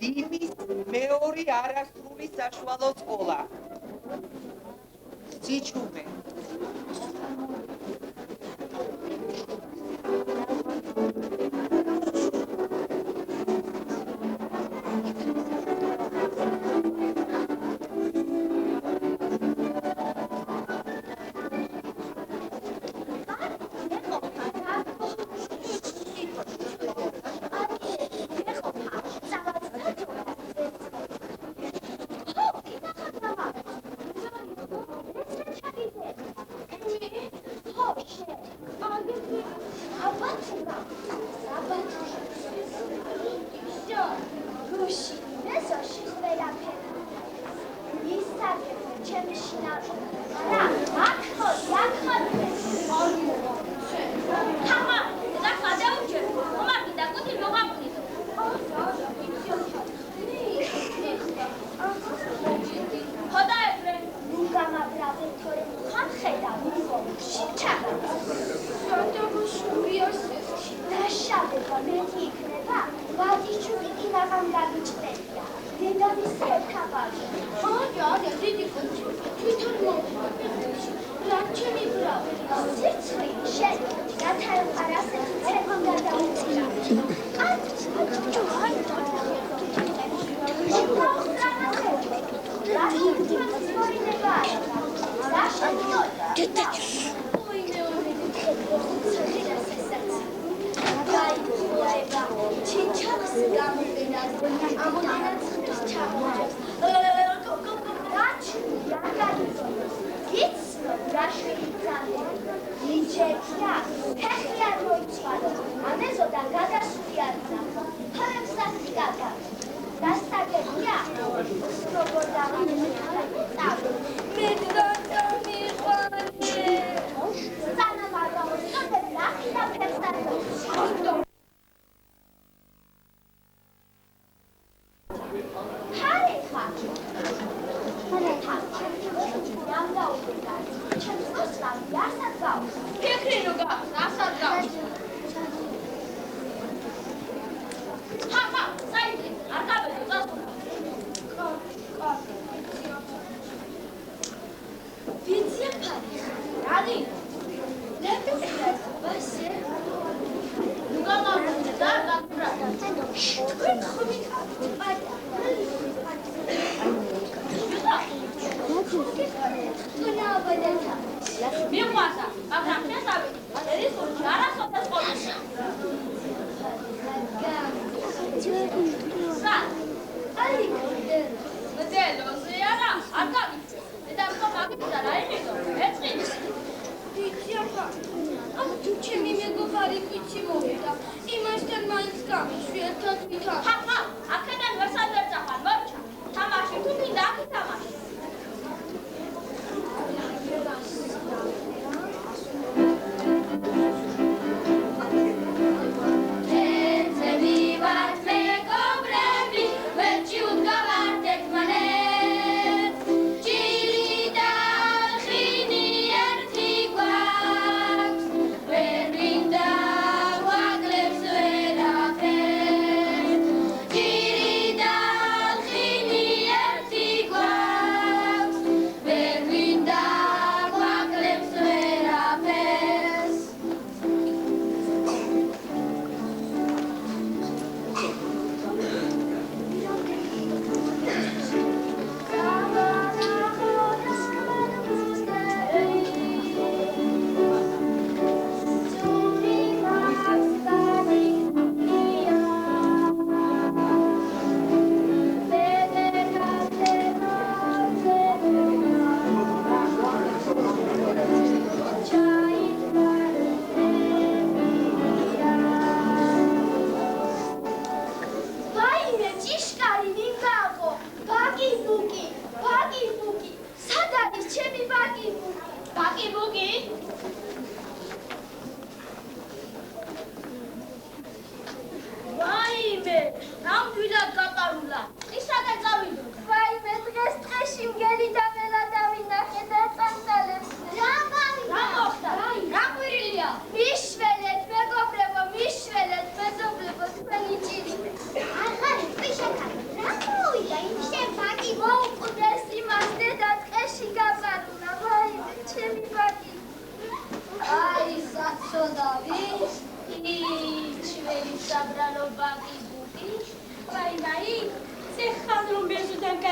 დიმის მეორე არასრული საშუალო სკოლა. Sichume.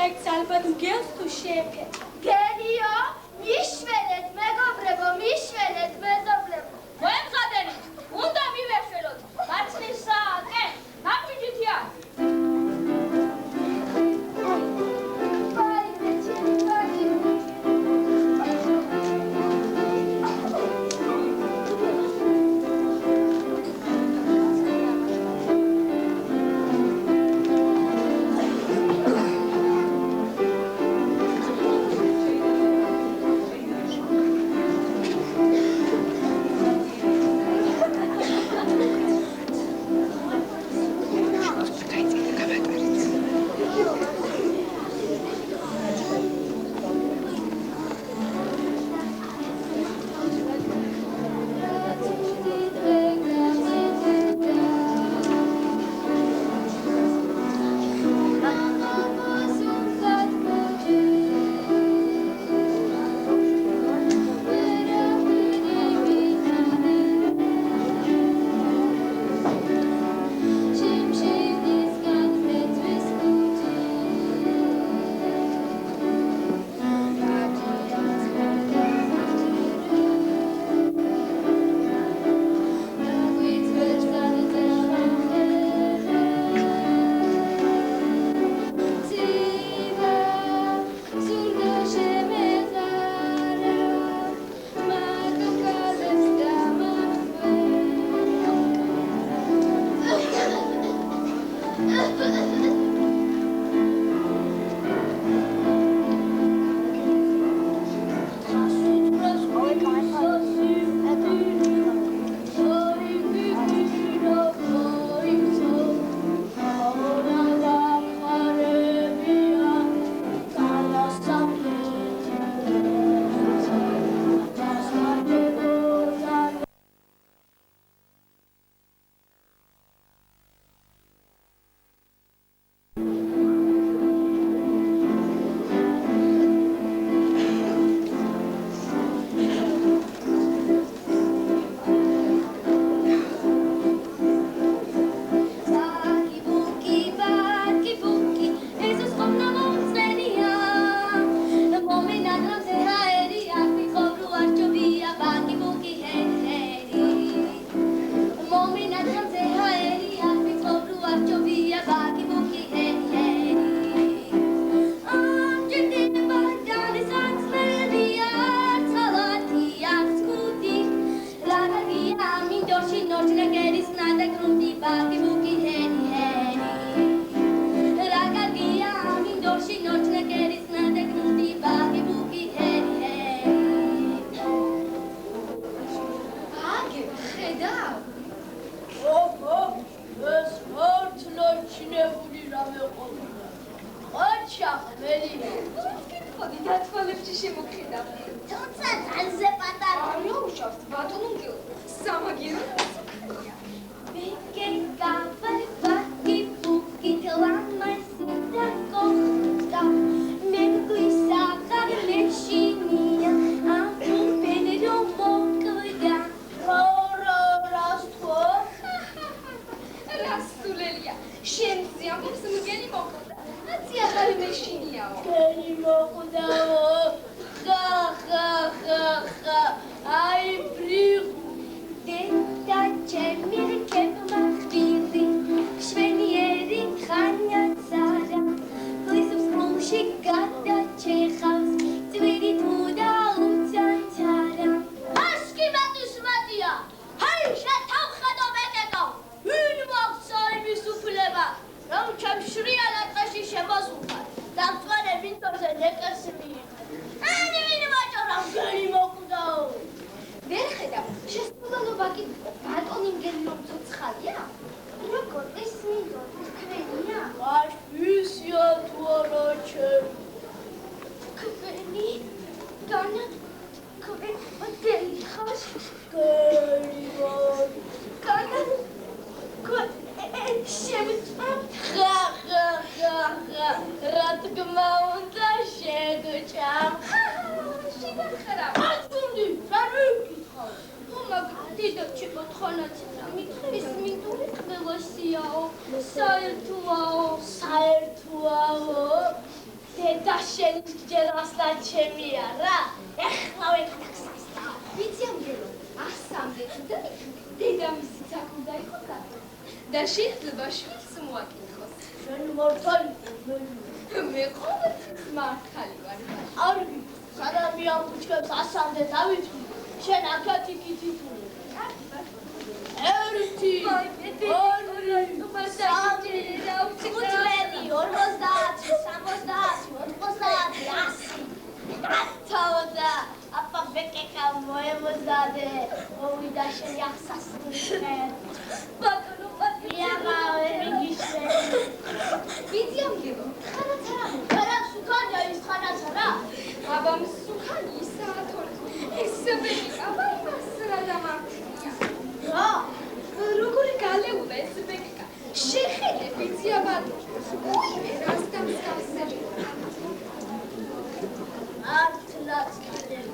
პროექტს ალბათ მგელს თუ შეეფეთ. გერიო, მიშველეთ, მეგობრებო, მიშველეთ, მეზობლებო. მოემზადენით, უნდა მივეშველოთ. მარცხნის სააკე, ნაკვიჯითია. Sairtuao და შენ ჯერასთან ჩემია რა. ეხლავე გადაგსასწა. ვიცი ამგერო, ასამდე და დედამისიც აქ უნდა იყოს და შეიძლება შვილს მოაკითხოს. შენ მართალი მე ყოველთვის მართალი ვარ. არ სადამი ამ ბუჩქებს ასამდე დავიწყდი. შენ აქაც იქით იფული. ერთი, ორი, სამი, 5, 50, 60, 80, 100. Apa bekeka moemozade. Ovida შენი ახსასწრე. ბატონო, იაღავე მიგიშე. ვიცი ამგერო, ხანაც არა. არა სუქანია ის ხანაც არა. აბამ სუქანი ისაა თორე. ეს ბეკა მას რა დამარცხია. რა? როგორი გალეულა ეს ბეკა. შეხედე ვიცი აბატო. უიმე რას დამსგავსები. მართლაც კიდევ.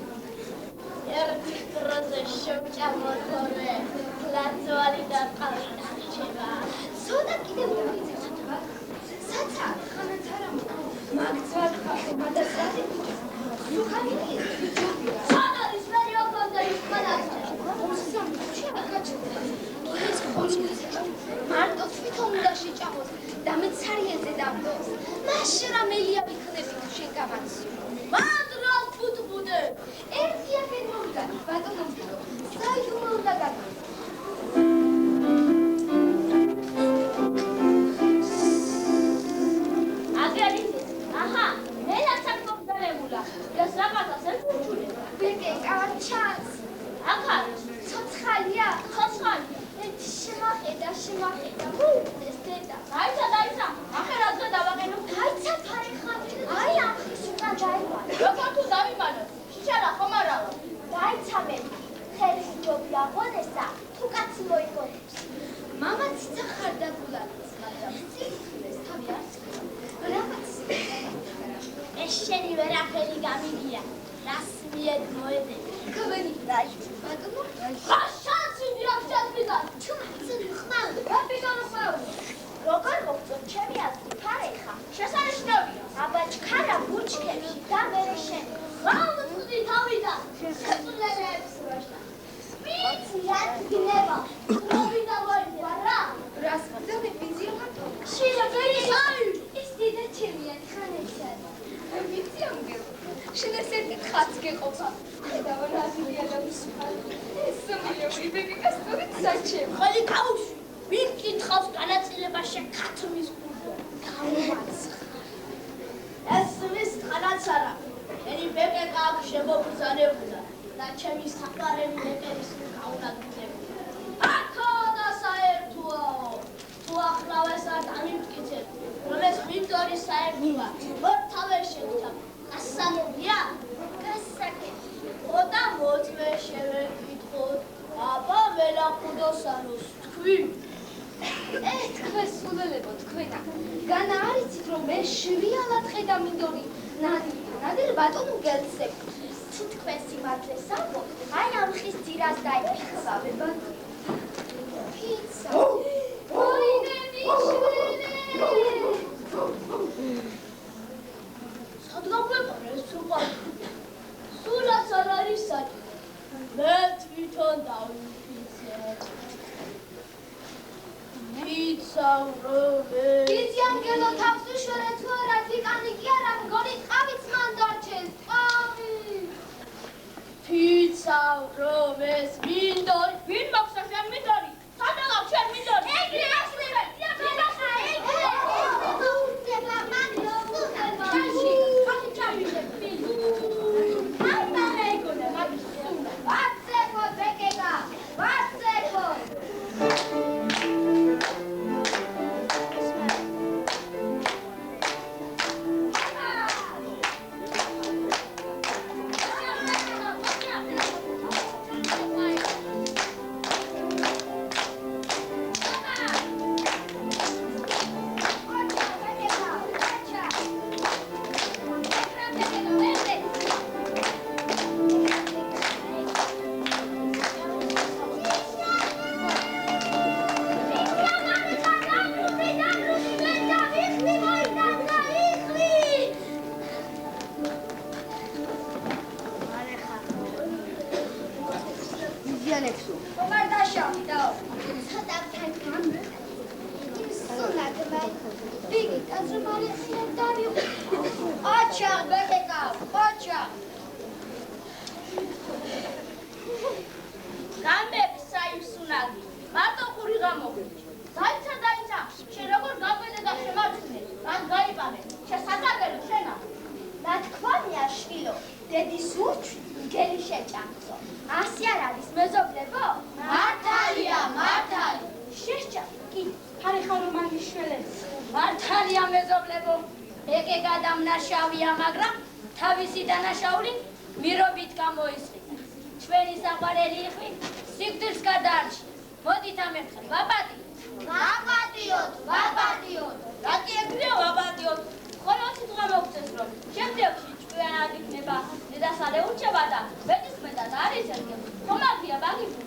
ერთი დროზე შევჭამოთორე. ლაცვარი და ყავი დარჩება. ცოტა კიდევ დავიწყე. საცა ხანაც არა მაგცვად ხდება და საერთოდ სუქანი სად არის მერი ოქონდა ის ხანაც? მარტო თვითონ უნდა შეჭამოს და მე ცარიელზე დამდოს. მაშინ რა მელია ვიქნები თუ შენ გამაცი. მადრას ფუტბუდე. ერთი აქეთ მომდა ბატონო საიდუმლო უნდა გაგო. აგერიცის. აჰა, მე რაცა მომდანებულა. და საღათას ეს უჩული. ბეკეკა ჩანს. ახლა ცოცხალია. ხოცხალია. ერთი შემახედა. ეს დედა. დაიცა. ახლა რაზე დავაყენო? გაიცა ფარეხა. აი ამ ხის უკან დაივალ. როგორ თუ დავიმანო? შიჩარა ხომ არა? დაიცა მე. ხელი ჯობი აღონესა. თუ კაცი მოიგონებს. მამა ციცა ხარდაგულადის მაგრამ ციხლეს თავი არ ცხრა. რაღაც ეს შენი ვერაფერი გამიგია. რას მიედ მოედები? ქობენი დაი. ბატონო ხაშანსი დიახჭასმიდა. ჩუმაცენ ხმალ. კაპიტანი ხმალ. როგორ მოგწო ჩემი აზრი ფარეხა. შესანიშნავია. აბაჭქარა ბუჩქებში და მერე შენ. რა უწვდი თავიდან? შეწულელებს რაშა. ვიცი რა გნება. მოვიდა მოიძა რა? რას და მე ვიზიო მარტო. შიდა ვერისაი. ის დედა ჩემია ხანეცა. ვიცი ამგერო. შენ ეს ერთი ხაც გეყოფა. ხედავ რა ზია და მსხალი. ეს მილიონი ბეკა სწორედ საჩემ. ხელი კაუში. ვინ კითხავს განაწილებაში ქათმის გულზე? გამომაცხ. ეს მის ხანაც არა. ენი ბეკეკა აქ შემოგზანებულა და ჩემი საფარელი ბეკების გაუნადგურებულა. აქო და საერთოა. თუ ახლავეს არ დამიმტკიცებ, რომ ეს მინდორი საერთოა. მოთავე შევთავ. გასაგებია? გასაგები. ოდა მოწმე შევეკითხოთ. აბა მელახუდოსანოს თქვი. თქვენ სულელებო თქვენა. განა არიცით რომ მე შრიალად ხედა მინდორი. ნადირ ბატონო გელსე. თუ თქვენ სიმართლეს ამბობ, აი ამ ხის ძირას დაიფიქრავე ბატონო. პიცა. ოინე მიშვენე. სად გაგვეყარე ეს სუპა? სულაც არ არის საჭი. მე თვითონ დავიფიცე. პიცა როვე. გიძი ანგელო თავს უშორე თუ არა თიკანი კი არა მგონი ტყავიც მან დარჩეს. ტყავი. პიცა როვეს მინდორი. ვინ მაქვს შენ მინდორი? სადა გაქვს შენ მინდორი? ეგრე ასმე. იგი კაზრმალიხია დავიღო. ოჩა, ბეკეკა, ოჩა. გამებს საიმსუნაგი, მარტო ხური გამოგვიჭი. დაიცა, შენ როგორ გაგვედე და შემარცხნე, რას გაიპარე, შესაძლებელო შენა. რა თქმია შვილო, დედის ურჩვი მგელი შეჭამცო. ასე არ არის მეზობლებო? მართალია, მართალი. შეჭამ, კი, ხარეხა რომანის შველებს. მართალია მეზობლებო, ეკე გადამნაშავია, მაგრამ თავისი დანაშაული მირობით გამოისყიდა. ჩვენი საყვარელი იხვი სიკვდილს გადაარჩი. მოდით ამერხელ, ვაპატიოთ. ვაპატიოთ. რატი ეგვია ვაპატიოთ? ხოლო სიტყვა მოგწეს რომ შემდეგში ჭკვიანად იქნება დედასალე ურჩება და მეტისმეტად არ იზრდება. ხომაგია ბაგიფუ.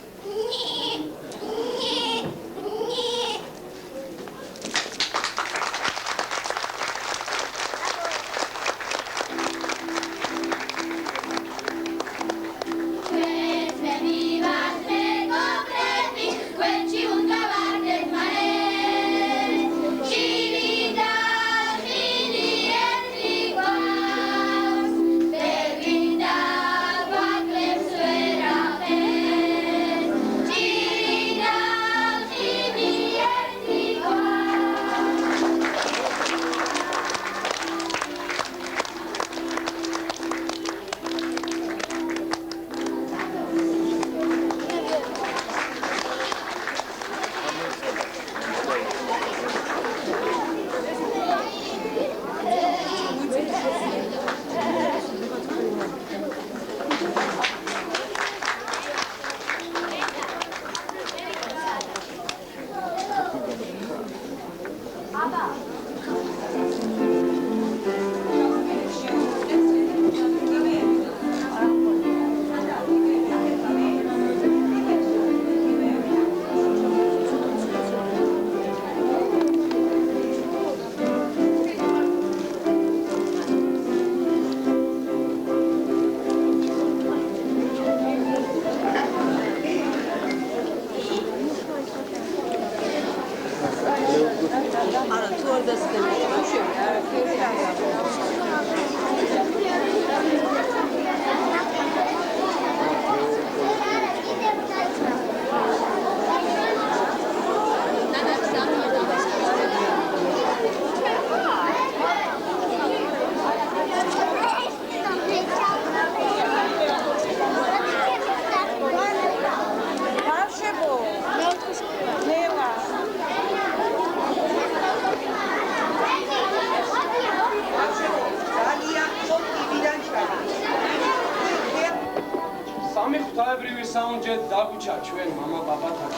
საუნჯეთ დაგუჩა ჩვენ მამა პაპათან.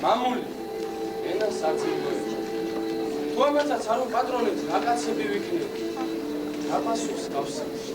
მამული, ენა საძილოები. თუ ამასაც არ უპატრონებთ, რა კაცები ვიქნებით? გაფასოს გავსებთ.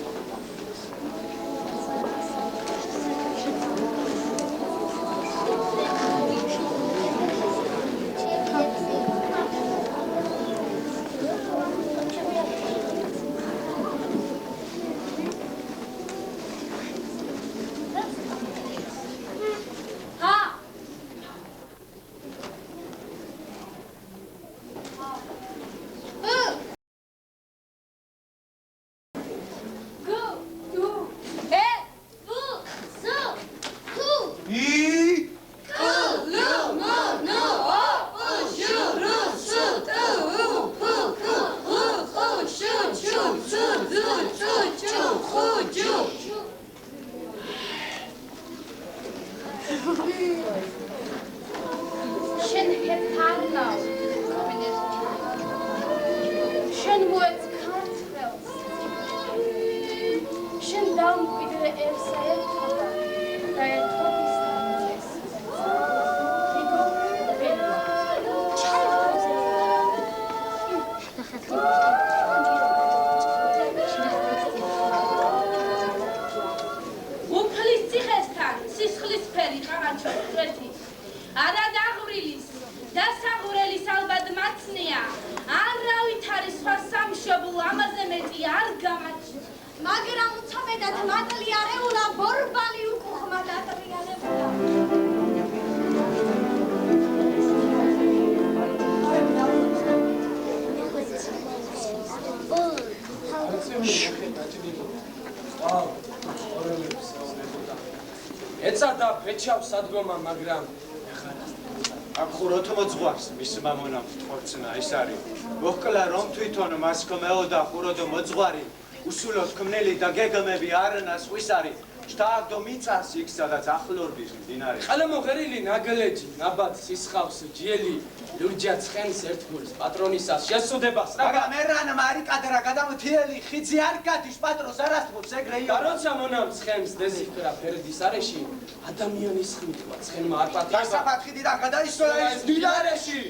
ეცადა ფეჩავს სადგომა, მაგრამ აკუროთ მოძღვარს მის მამონამ თორცნა ეს არის. მოხკლა რომ თვითონ მას ხმეოდა ხუროდო მოძღვარი უსულოდ ქმნელი და გეგმები არანას ვის არის. შტაგდო მიწას იქ სადაც ახლორდის მდინარე. ყალმოღერილი ნაგლეჯი, ნაბად სისხავს ჯიელი, ლურჯა ცხენს ერთგულს პატრონისას შესუდებას რა. მაგრამ ერან მარიკადრა გადამთიელი ხიძი არ გადის პატრონს არასწორს ეგრეია. და როცა მონამ ცხენს დეზიფრა ფერდის არეში, ადამიანის ხმიტყვა ცხენმა არ პატრონს. გასაფათხიდიდან გადაისვლა ეს მდინარეში.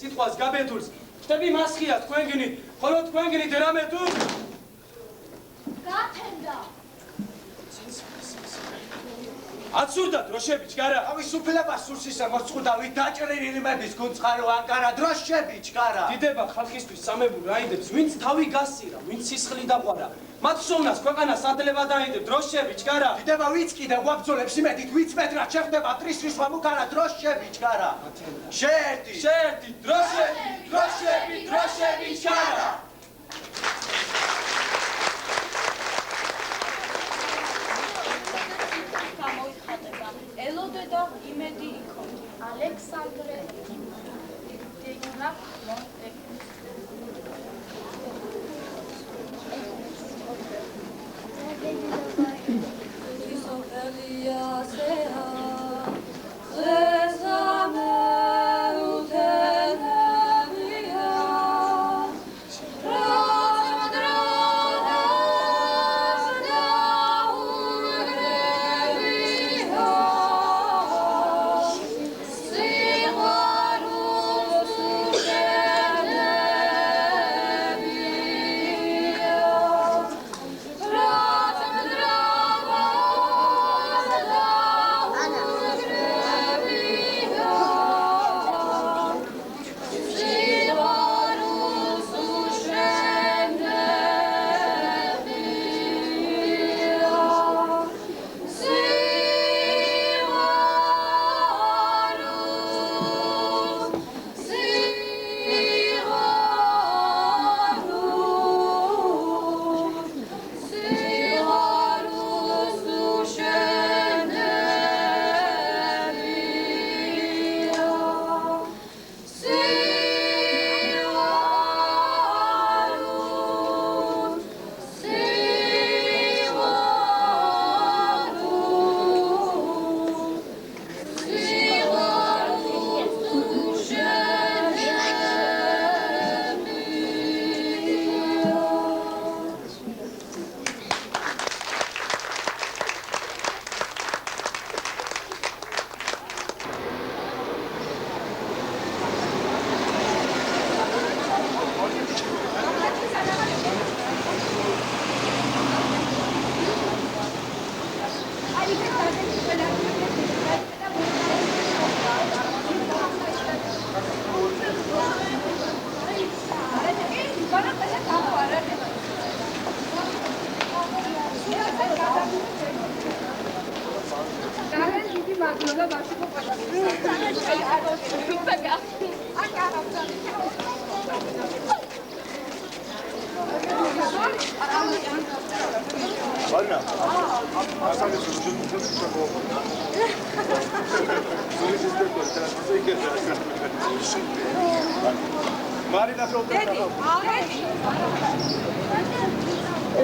სიტყვას გაბედულს ხტები მასხია თქვენგინი ხოლო თქვენგინი დერამე თუ გათენდა აცურდა დროშები ჩქარა ამის უფლება სურსისა მოწყუდავით დაჭრილი მების გუნცხარო ანკარა დროშები ჩქარა დიდება ხალხისთვის სამებურ რაიდებს ვინც თავი გასცირა ვინც სისხლი დაყვარა მათ სოვნას ქვეყანას ადლება დაიდებ დროშები ჩქარა დიდება ვინც კიდე გვაბრძოლებს იმედით ვინც მეტრად შეხვდება ტრისრისვა მუქარა დროშები ჩქარა შეერთი დროშები ჩქარა ელოდე და იმედი იქონდა. ალექსანდრე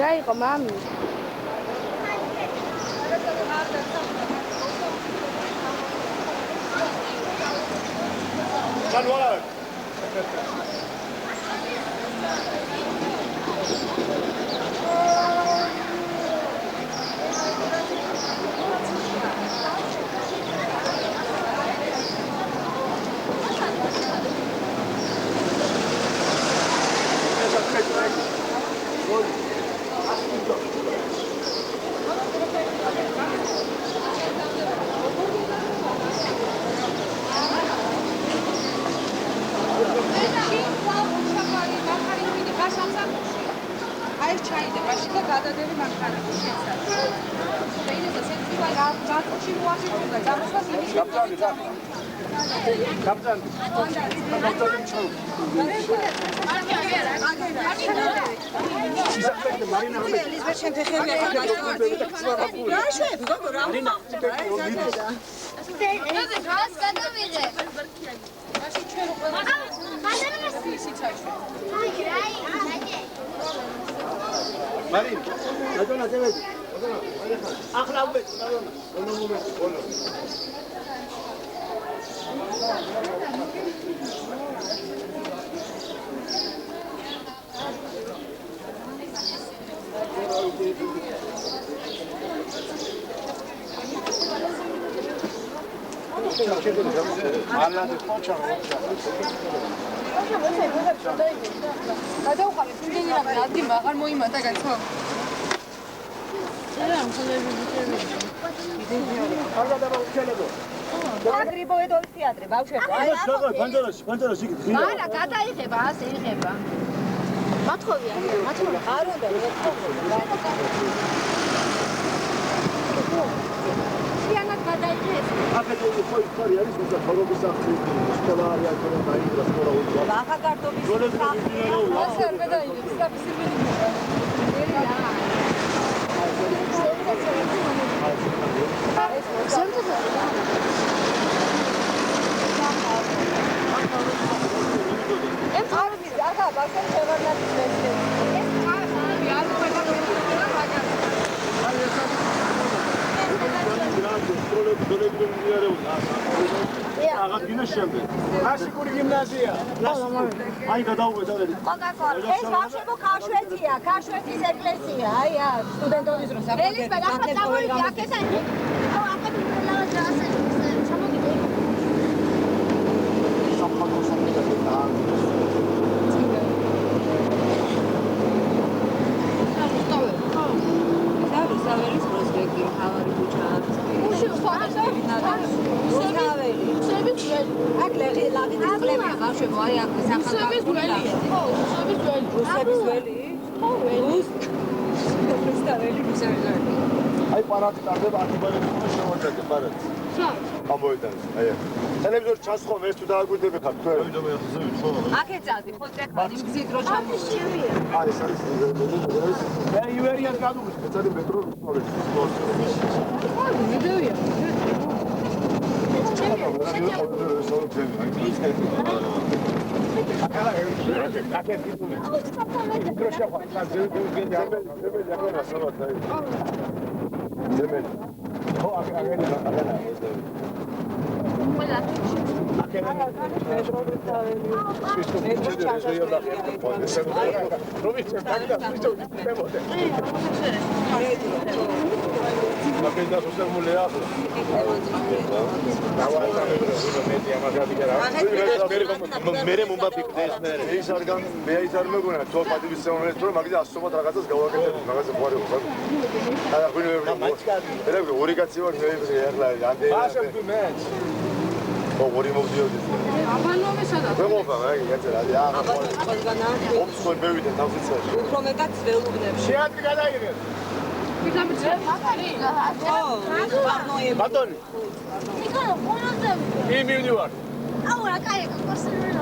რა იყო მამი? Januar. Marin, la te ves. Ahla un beso, un momento. გრიბოედოვის თეატრი, ბავშვებო. ფანჯარაში იგი. არა, გადაიღება, ასე იღება. მათხოვია, მათხოვია. არ უნდა სიანად გადაიღეს. აკეთე ხო ისტორია არის უბრალოდ ხორობის აღწევი. სკოლა არის აქ რომ დაიძრა სკოლა უძრა. ახალგაზრდობის ასე არ გადაიღეს, საფისებრი. აღადგინა შემდეგ. კლასიკური გიმნაზია. აი გადავუვედა. ეს ბავშვებო ქაშვეთია, ქაშვეთის ეკლესია. აი სტუდენტობის დროს ელის ბედახლა წამოვიდი აქ ეს აი აქ ლავა ძასე ჩამოგიდე სამხატვრო სამუშაოა. საველის პროსპექტი, ხავარი ქუჩა. უშო აქ ლაღიდის კლები ბავშვებო, აი აქ რუსების ველი. ხო, რუსების ველი. რუსების ველი? ხო, ველი. რუსების ველი. აი პარადი ტარდება აკიბარების უნდა შევაჭრეთ პარადი. სა. ამოიტანე. აი აქ. ტელევიზორ ჩასხომ ეს თუ დააგვირდები ხარ თქვენ. აი და მე ახლა ხო. აქ ეწავდი, ხო ტრეკმად იმ გზით რო ჩამოვიდა. აი ეს არის მე ივერიას გადუღეთ ეცადი მეტრო სკოლაში. მიდევია. მერე მომბაფიქდეს მერე ის არ გან მე ის არ მეგონა თო პატივის სეონეს თორე მაგის ასომად რაღაცას გავაკეთებ რაღაცა ხوارე ხარ და ხვინები მე ორი კაცი ვარ მე ახლა ამდენი ბაშები მეც ორი მოვდიოდი აბანომესადა ვეღობა აი გაცერა აა ოფს ხო მევიდე თავზეცად უფრო მეტად ველუბნებში. შეატი გადაიღე ბატონი ნიკოლო ყველაზე კი მივდივარ აუ რა კაი გასწრებია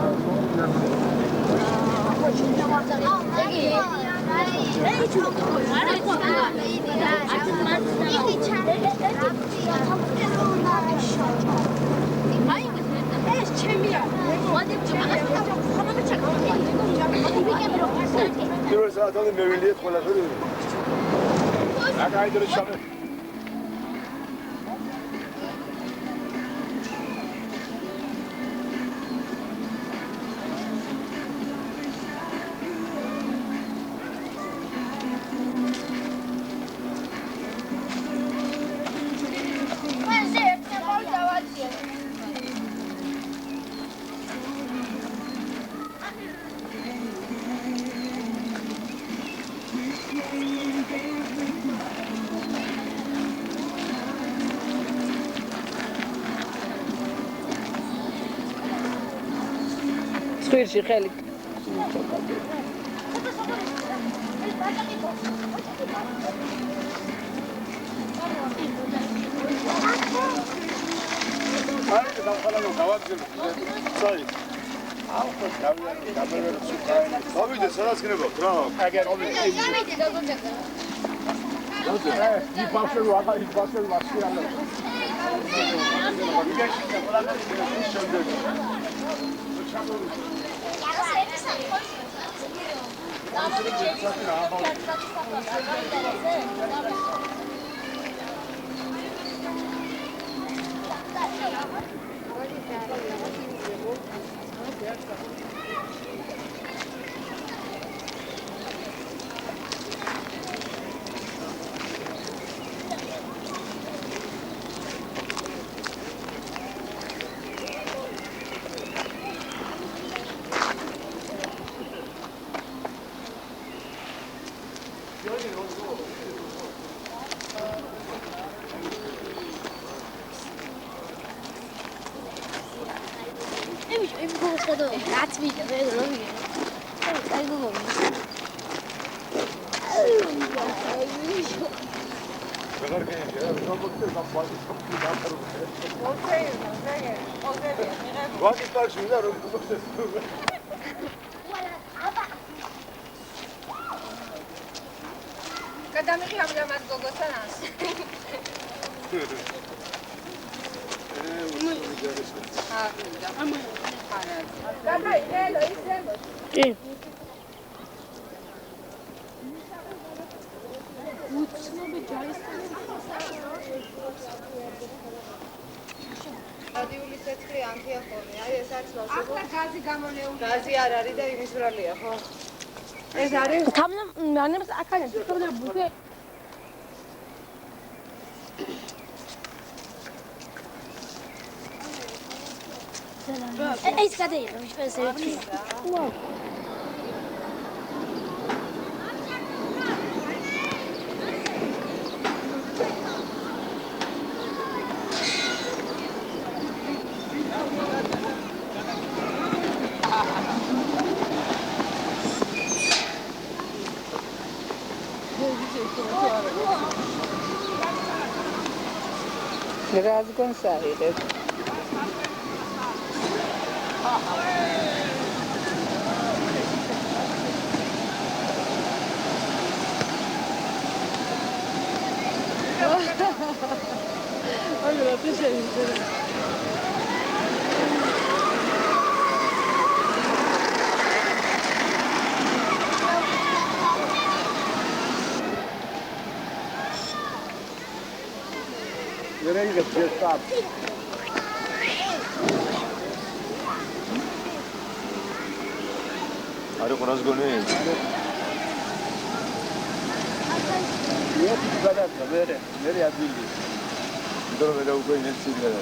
ეს ჩემია მოდი პირველ საათამდე მევილიეთ ყველაფერი რა გაიდრო შამე სვირში ხელი. აი დავხალავ გავაგზავნე საი აუ ხო დავიარე გავიდე სადაც გნებავთ რა აგერ ობიექტი ის ბავშვი ვაღა ის ბავშვი მასიანა That's me, the very long. I go home. What is that? You know, გადამიღი ამჟამად გოგოსთან ას. კი. რადიული ცეცხლი ანთიახონი, აი ეს არის ბავშვი. ახლა გაზი გამონეული. გაზი არ არის და იმის ბრალია, ხო? ეს არის თამნამს აქანებს ხდება ბუთე ეს გადაიღე მიშպես ერთი. ვაუ. Razgonsahireb. Stop. Are cu razgone. E tu gadata, vere adili. Dove vedevo poi nel sigaro.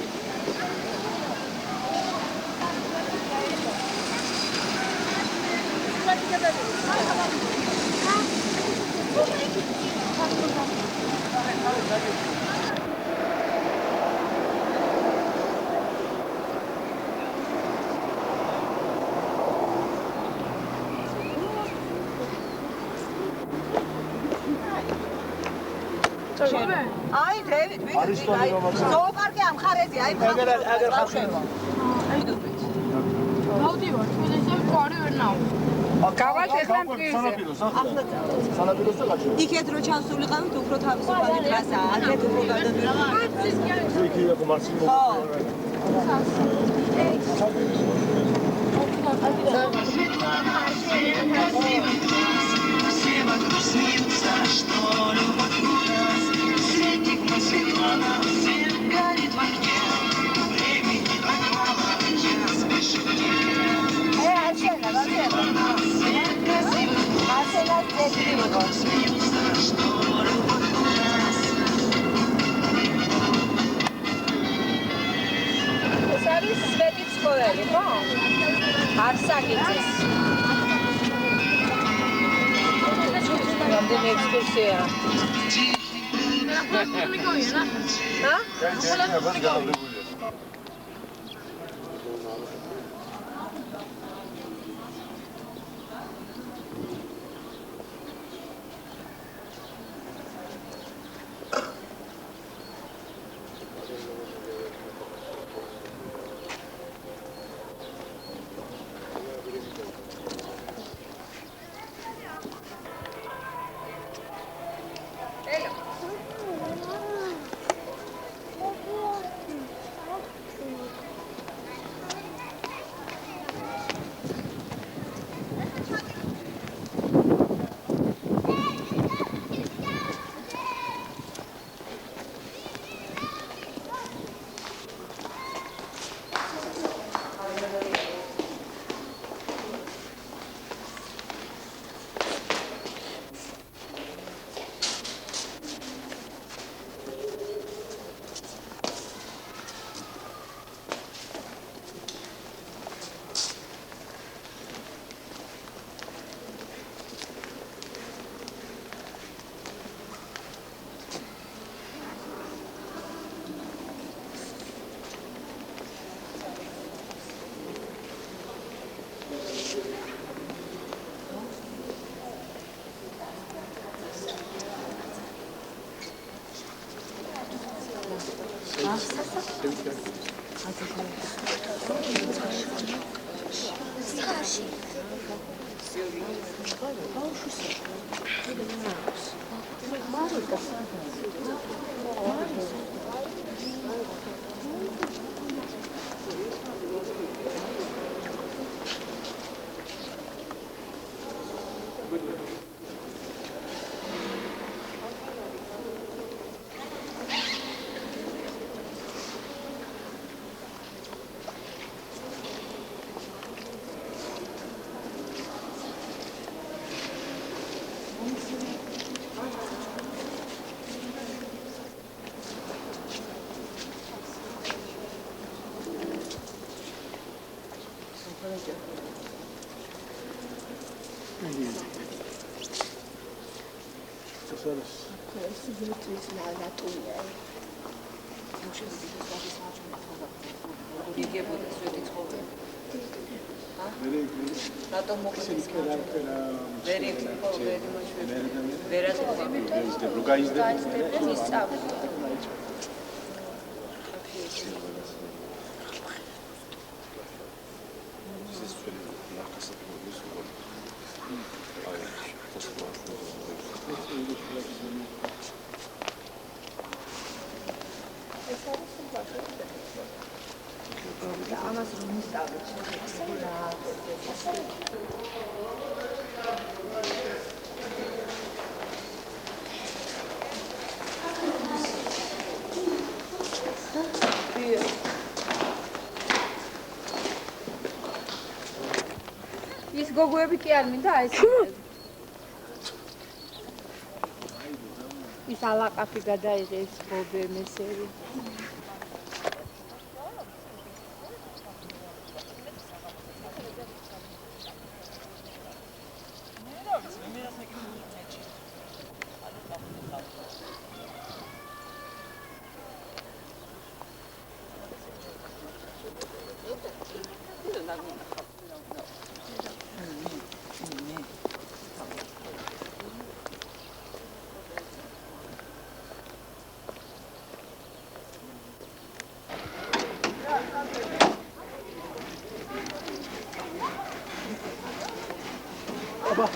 აი დევიდ ვიქი აი ზოოპარკი ამ ხარეზე აი აგერ ხალხება მოვდივარ ჩვენ ესე ყარი ვერ ნავ გავად ეხლა სანაპიროს და გაჩვენ. იქეთ რო ჩავსულიყავით უფრო თავისუფალი დღასაა აქეთ უფრო გადადვირავთ იქ იყო მარცინო. ეს არის სვეტი ცხოველი, ხო? არსაკიძის. რამდენი ექსკურსია? ის გოგოები კი არ მინდა აი ეს ის ალაყაფი გადაიღეს ბობე მესერი აბა